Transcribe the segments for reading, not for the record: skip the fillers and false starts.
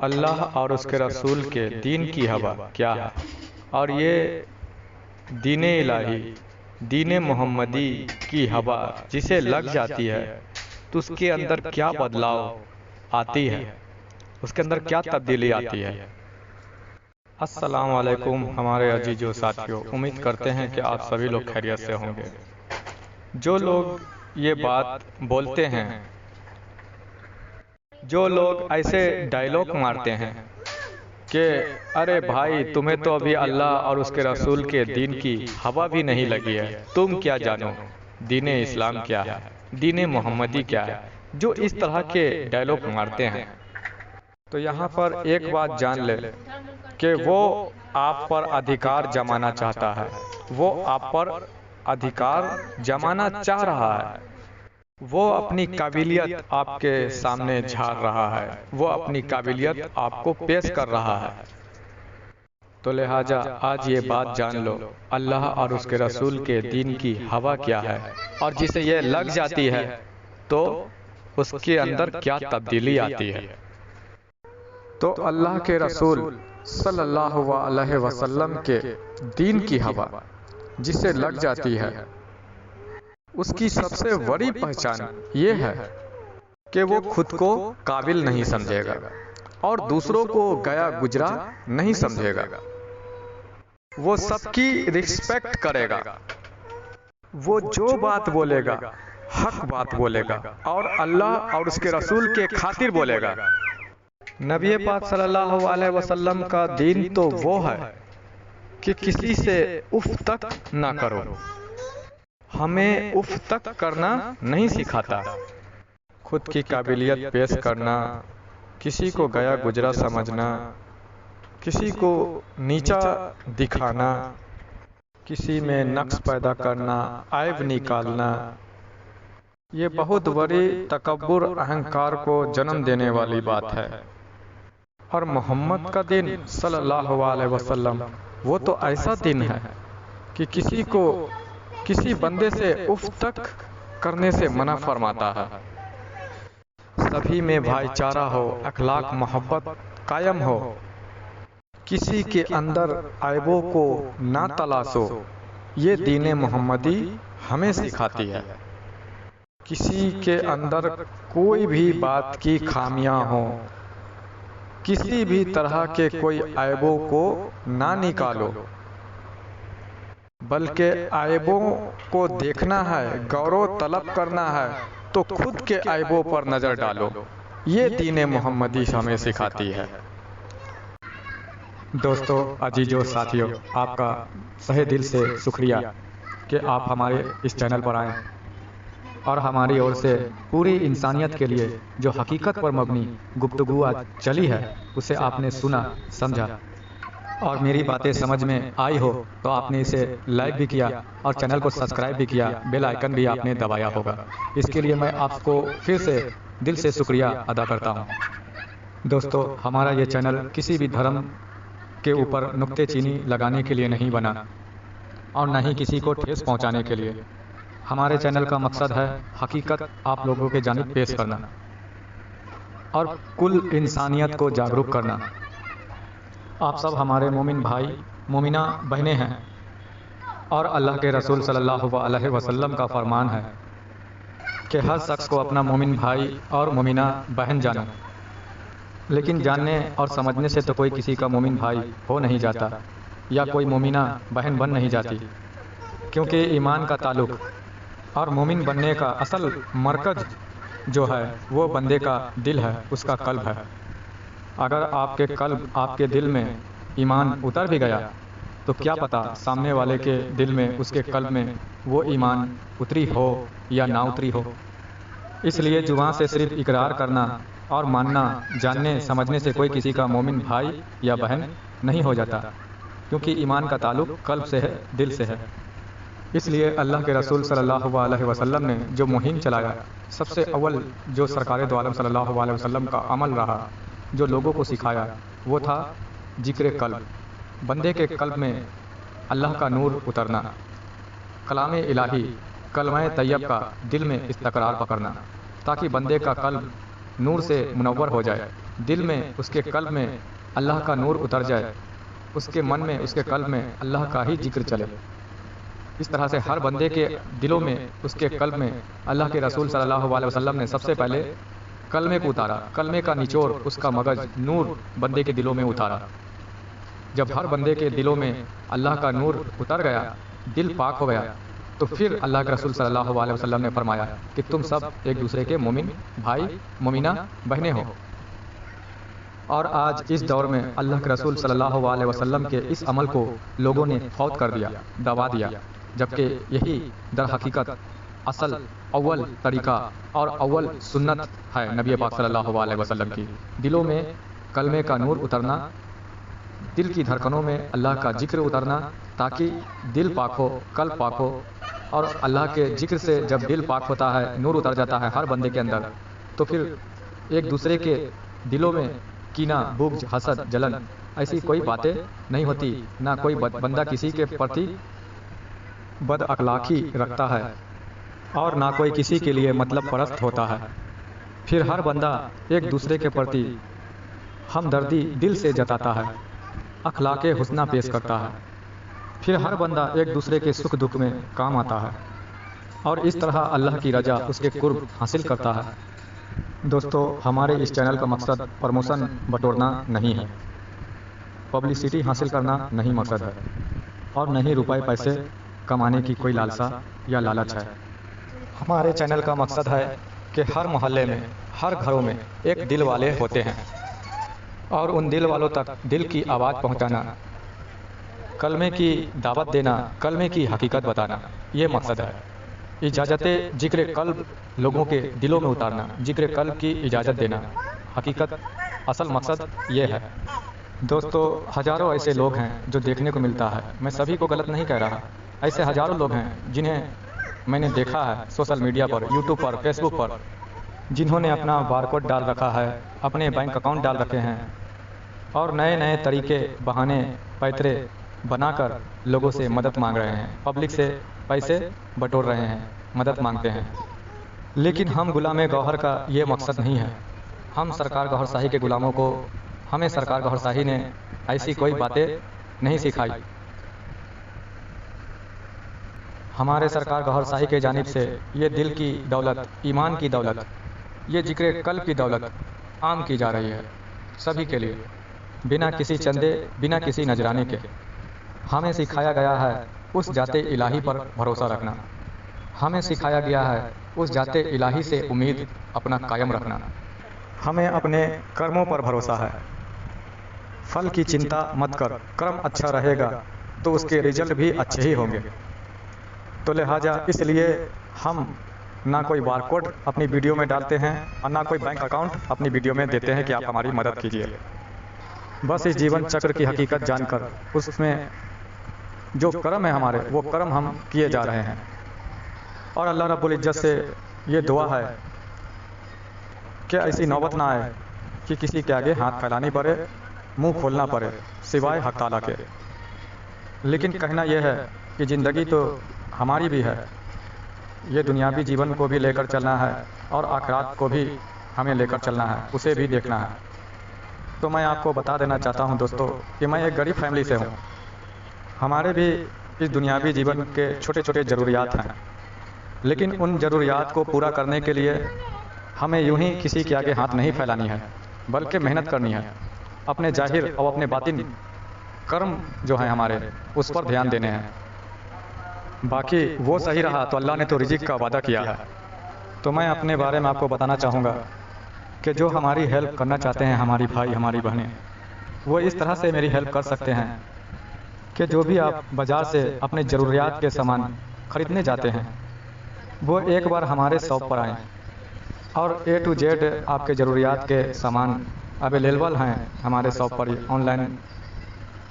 अल्लाह और उसके रसूल के दीन की हवा क्या है। और ये दीन इलाही, दीन मोहम्मदी की हवा जिसे लग जाती है तो उसके अंदर क्या बदलाव आती है, उसके अंदर क्या तब्दीली आती है। अस्सलाम वालेकुम हमारे अजीजों साथियों, उम्मीद करते हैं कि आप सभी लोग खैरियत से होंगे। जो लोग ये बात बोलते हैं, जो लोग ऐसे डायलॉग मारते हैं कि अरे भाई तुम्हें तो अभी अल्लाह और उसके रसूल के दीन की हवा भी नहीं लगी है, तुम क्या जानो दीन इस्लाम क्या है, दीन मोहम्मदी क्या है। जो इस तरह के डायलॉग मारते हैं, तो यहाँ पर एक बात जान ले कि वो आप पर अधिकार जमाना चाहता है, वो आप पर अधिकार जमाना चाह रहा है, वो अपनी काबिलियत आपके सामने झाड़ रहा है, वो अपनी काबिलियत आपको पेश कर रहा है। तो लिहाजा आज ये बात जान लो, अल्लाह और उसके रसूल के दीन की हवा क्या है, और जिसे ये लग जाती है तो उसके अंदर क्या तब्दीली आती है। तो अल्लाह के रसूल सल्लल्लाहु अलैहि वसल्लम के दीन की हवा जिसे लग जाती है, उसकी सबसे बड़ी पहचान ये है कि वो खुद को काबिल नहीं समझेगा और दूसरों को गया गुजरा नहीं समझेगा। वो सबकी रिस्पेक्ट करेगा, वो जो बात बोलेगा हक बात बोलेगा और अल्लाह और उसके रसूल के खातिर बोलेगा। नबी पाक सल्लल्लाहु अलैहि वसल्लम का दीन तो वो है कि किसी से उफ तक ना करो, हमें उफ तक करना नहीं सिखाता। खुद की काबिलियत पेश करना, किसी को गया गुजरा समझना, किसी को नीचा दिखाना, किसी में नक्स पैदा करना, ऐब निकालना, ये बहुत बड़ी तकब्बुर अहंकार को जन्म देने वाली बात है। और मोहम्मद का दिन सल्लल्लाहु अलैहि वसल्लम वो तो ऐसा दिन है कि किसी को किसी बंदे से उफ तक करने से मना फरमाता है। सभी में भाईचारा हो, अखलाक मोहब्बत कायम हो, किसी के अंदर ऐबों को ना तलाशो, ये दीन मोहम्मदी हमें सिखाती है। किसी के अंदर कोई भी बात की खामियां हो, किसी भी तरह के कोई ऐबों को ना निकालो, बल्कि ऐबों को देखना है, गौरव तलब करना है तो खुद के ऐबों पर नज़र डालो। ये दीन मोहम्मदी हमें सिखाती है। दोस्तों, अजीजों, साथियों, आपका तहे दिल से शुक्रिया कि आप हमारे इस चैनल पर आएँ और हमारी ओर से पूरी इंसानियत के लिए जो हकीकत पर मबनी गुफ्तगू आज चली है उसे आपने सुना, समझा और मेरी बातें समझ में आई हो तो आपने इसे लाइक भी किया और चैनल को सब्सक्राइब भी किया, बेल आइकन भी आपने दबाया होगा। इसके लिए मैं आपको फिर से दिल से शुक्रिया अदा करता हूँ। दोस्तों, हमारा ये चैनल किसी भी धर्म के ऊपर नुक्तेचीनी लगाने के लिए नहीं बना और न ही किसी को ठेस पहुँचाने के लिए। हमारे चैनल का मकसद है हकीकत आप लोगों के जानिब पेश करना और कुल इंसानियत को जागरूक करना। आप सब हमारे मोमिन भाई मोमिना बहनें हैं और अल्लाह के रसूल सल्लल्लाहु अलैहि वसल्लम का फरमान है कि हर शख्स को अपना मोमिन भाई और मोमिना बहन जानो। लेकिन जानने और समझने से तो कोई किसी का मोमिन भाई हो नहीं जाता या कोई मोमिना बहन बन नहीं जाती, क्योंकि ईमान का ताल्लुक़ और मोमिन बनने का असल मरकज़ जो है वो बंदे का दिल है, उसका कल्ब है। अगर आपके कल्ब, आपके दिल में ईमान उतर भी गया तो क्या पता सामने वाले के दिल में, उसके कल्ब में वो ईमान उतरी हो या ना उतरी हो। इसलिए जुबान से सिर्फ इकरार करना और मानना, जानने समझने से कोई किसी का मोमिन भाई या बहन नहीं हो जाता, क्योंकि ईमान का ताल्लुक़ कल्ब से है, दिल से है। इसलिए अल्लाह के रसूल सल्लल्लाहु अलैहि वसल्लम ने जो मुहिम चलाया, सबसे अव्वल जो सरकार दो आलम सल्लल्लाहु अलैहि वसल्लम का अमल रहा, जो लोगों को सिखाया, वो था जिक्र कल्ब। बंदे के कल्ब में अल्लाह का नूर उतरना, कलाम इलाही, कलमा तैयब का दिल में इस्तकरार पकड़ना, ताकि बंदे का कल्ब नूर से मुनव्वर हो जाए, दिल में उसके कल्ब में अल्लाह का नूर उतर जाए, उसके मन में उसके कल्ब में अल्लाह का ही जिक्र चले। इस तरह से हर बंदे के दिलों में उसके कल्ब में अल्लाह के रसूल सल्लल्लाहु अलैहि वसल्लम ने सबसे पहले कलमे को उतारा, कलमे का निचोड़ उसका मगज नूर बंदे के दिलों में उतारा। जब हर बंदे के दिलों में अल्लाह का नूर उतर गया, दिल पाक हो गया, तो फिर अल्लाह के रसूल सल्लल्लाहु अलैहि वसल्लम ने फरमाया कि तुम सब एक दूसरे के मोमिन भाई मोमिना बहनें हो। और आज इस दौर में अल्लाह के रसूल सल्लल्लाहु अलैहि वसल्लम के इस अमल को लोगों ने फौत कर दिया, दबा दिया, जबकि यही दर हकीकत असल अव्वल तरीका और अव्वल सुन्नत है नबी पाक सल्लल्लाहु अलैहि वसल्लम की। दिलों में कलमे का नूर उतरना, दिल की धड़कनों में अल्लाह का जिक्र उतरना, ताकि दिल पाक हो, कल्ब पाक हो। और अल्लाह के जिक्र से जब दिल पाक होता है, नूर उतर जाता है हर बंदे के अंदर, तो फिर एक दूसरे के दिलों में कीना, बुग़्ज़, हसद, जलन ऐसी कोई बातें नहीं होती। ना कोई बंदा किसी के प्रति बद अखलाकी रखता है और ना कोई किसी के लिए मतलब परस्त होता है। फिर हर बंदा एक दूसरे के प्रति हमदर्दी दिल से जताता है, अखलाके हुस्ना पेश करता है। फिर हर बंदा एक दूसरे के सुख दुख में काम आता है और इस तरह अल्लाह की रजा, उसके कुर्ब हासिल करता है। दोस्तों, हमारे इस चैनल का मकसद प्रमोशन बटोरना नहीं है, पब्लिसिटी हासिल करना नहीं मकसद है, और न ही रुपए पैसे कमाने की कोई लालसा या लालच है। हमारे चैनल का मकसद है कि हर मोहल्ले में, हर घरों में एक दिल वाले होते हैं और उन दिल वालों तक दिल की आवाज़ पहुंचाना, कलमे की दावत देना, कलमे की हकीकत बताना, ये मकसद है। इजाज़ते जिक्र कल्ब लोगों के दिलों में उतारना, जिक्र कल्ब की इजाज़त देना, हकीकत असल मकसद ये है। दोस्तों, हज़ारों ऐसे लोग हैं जो देखने को मिलता है, मैं सभी को गलत नहीं कह रहा, ऐसे हज़ारों लोग हैं जिन्हें मैंने देखा है सोशल मीडिया पर, यूट्यूब पर, फेसबुक पर, जिन्होंने अपना बारकोड डाल रखा है, अपने बैंक अकाउंट डाल रखे हैं और नए नए तरीके, बहाने, पैतरे बनाकर लोगों से मदद मांग रहे हैं, पब्लिक से पैसे बटोर रहे हैं, मदद मांगते हैं। लेकिन हम गुलाम गौहर का ये मकसद नहीं है। हम सरकार गौहरशाही के गुलामों को, हमें सरकार गौहरशाही ने ऐसी कोई बातें नहीं सिखाई। हमारे सरकार गौहरशाही के जानिब से ये दिल की दौलत, ईमान की दौलत, ये जिक्र कल्ब की दौलत आम की जा रही है सभी के लिए, बिना किसी चंदे, बिना किसी नजराने के। हमें सिखाया गया है उस जाते इलाही पर भरोसा रखना, हमें सिखाया गया है उस जाते इलाही से उम्मीद अपना कायम रखना। हमें अपने कर्मों पर भरोसा है, फल की चिंता मत कर, कर्म अच्छा रहेगा तो उसके रिजल्ट भी अच्छे ही होंगे। तो लिहाजा इसलिए हम ना कोई बारकोड अपनी वीडियो में डालते हैं और ना कोई बैंक अकाउंट अपनी वीडियो में देते हैं कि आप हमारी मदद कीजिए। बस इस जीवन चक्र की हकीकत जानकर उसमें जो कर्म है हमारे, वो कर्म हम किए जा रहे हैं। और अल्लाह रब्बुल इज्जत से ये दुआ है कि ऐसी नौबत ना आए कि किसी के आगे हाथ फैलानी पड़े, मुंह खोलना पड़े सिवाय हक ताला के। लेकिन कहना यह है कि ज़िंदगी तो हमारी भी है, ये दुनियावी जीवन को भी लेकर चलना है और आखिरात को भी हमें लेकर चलना है, उसे भी देखना है। तो मैं आपको बता देना चाहता हूं दोस्तों कि मैं एक गरीब फैमिली से हूं। हमारे भी इस दुनियावी जीवन के छोटे छोटे ज़रूरियात हैं, लेकिन उन ज़रूरियात को पूरा करने के लिए हमें यूं ही किसी के आगे हाथ नहीं फैलानी है, बल्कि मेहनत करनी है। अपने जाहिर और अपने बातिन कर्म जो हैं हमारे, उस पर ध्यान देने हैं। बाकी वो सही रहा तो अल्लाह ने तो रिज़िक का वादा किया है। तो मैं अपने बारे में आपको बताना चाहूँगा कि जो हमारी हेल्प करना चाहते हैं, हमारी भाई, हमारी बहनें, वो इस तरह से मेरी हेल्प कर सकते हैं कि जो भी आप बाज़ार से अपने ज़रूरियात के सामान ख़रीदने जाते हैं, वो एक बार हमारे शॉप पर आएँ और A to Z आपके ज़रूरियात के सामान अवेलेबल हैं हमारे शॉप पर ही। ऑनलाइन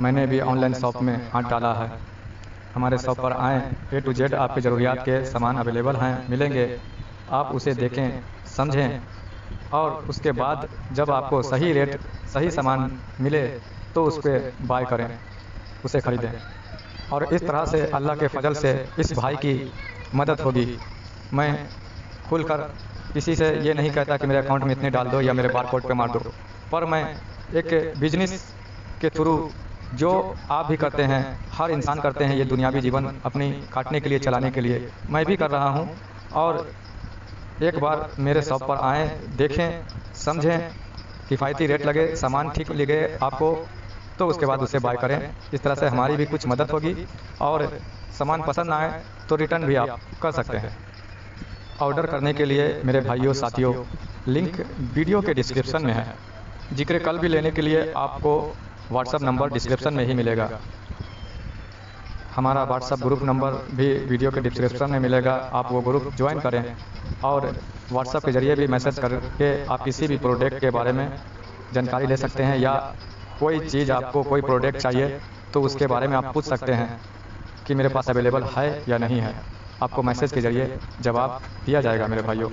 मैंने भी ऑनलाइन शॉप में हाथ डाला है। हमारे शॉप पर आएँ, A to Z आपके ज़रूरियात के सामान अवेलेबल हैं, मिलेंगे। आप उसे देखें, समझें और उसके बाद जब आपको सही रेट, सही सामान मिले तो उस पर बाय करें, उसे ख़रीदें। और इस तरह से अल्लाह के फजल से इस भाई की मदद होगी। मैं खुलकर किसी से ये नहीं कहता कि मेरे अकाउंट में इतने डाल दो या मेरे बार कोड पे मार दो, पर मैं एक बिजनेस के थ्रू जो आप भी करते हैं, हर इंसान करते हैं, ये दुनियावी जीवन अपनी काटने के लिए, चलाने के लिए, मैं भी कर रहा हूँ। और एक बार मेरे शॉप पर आएँ, देखें, समझें, किफ़ायती रेट लगे, सामान ठीक लगे आपको, तो उसके बाद उसे बाय करें। इस तरह से हमारी भी कुछ मदद होगी और सामान पसंद ना आए तो रिटर्न भी आप कर सकते हैं। ऑर्डर करने के लिए मेरे भाइयों साथियों, लिंक वीडियो के डिस्क्रिप्शन में है। जिक्र कल भी लेने के लिए आपको व्हाट्सएप नंबर डिस्क्रिप्शन में ही मिलेगा। हमारा व्हाट्सएप ग्रुप नंबर भी वीडियो के डिस्क्रिप्शन में मिलेगा, आप वो ग्रुप ज्वाइन करें और व्हाट्सएप के ज़रिए भी मैसेज करके आप किसी भी प्रोडक्ट के बारे में जानकारी ले सकते हैं, या कोई चीज़ आपको, कोई प्रोडक्ट चाहिए तो उसके बारे में आप पूछ सकते हैं कि मेरे पास अवेलेबल है या नहीं है। आपको मैसेज के ज़रिए जवाब दिया जाएगा मेरे भाइयों।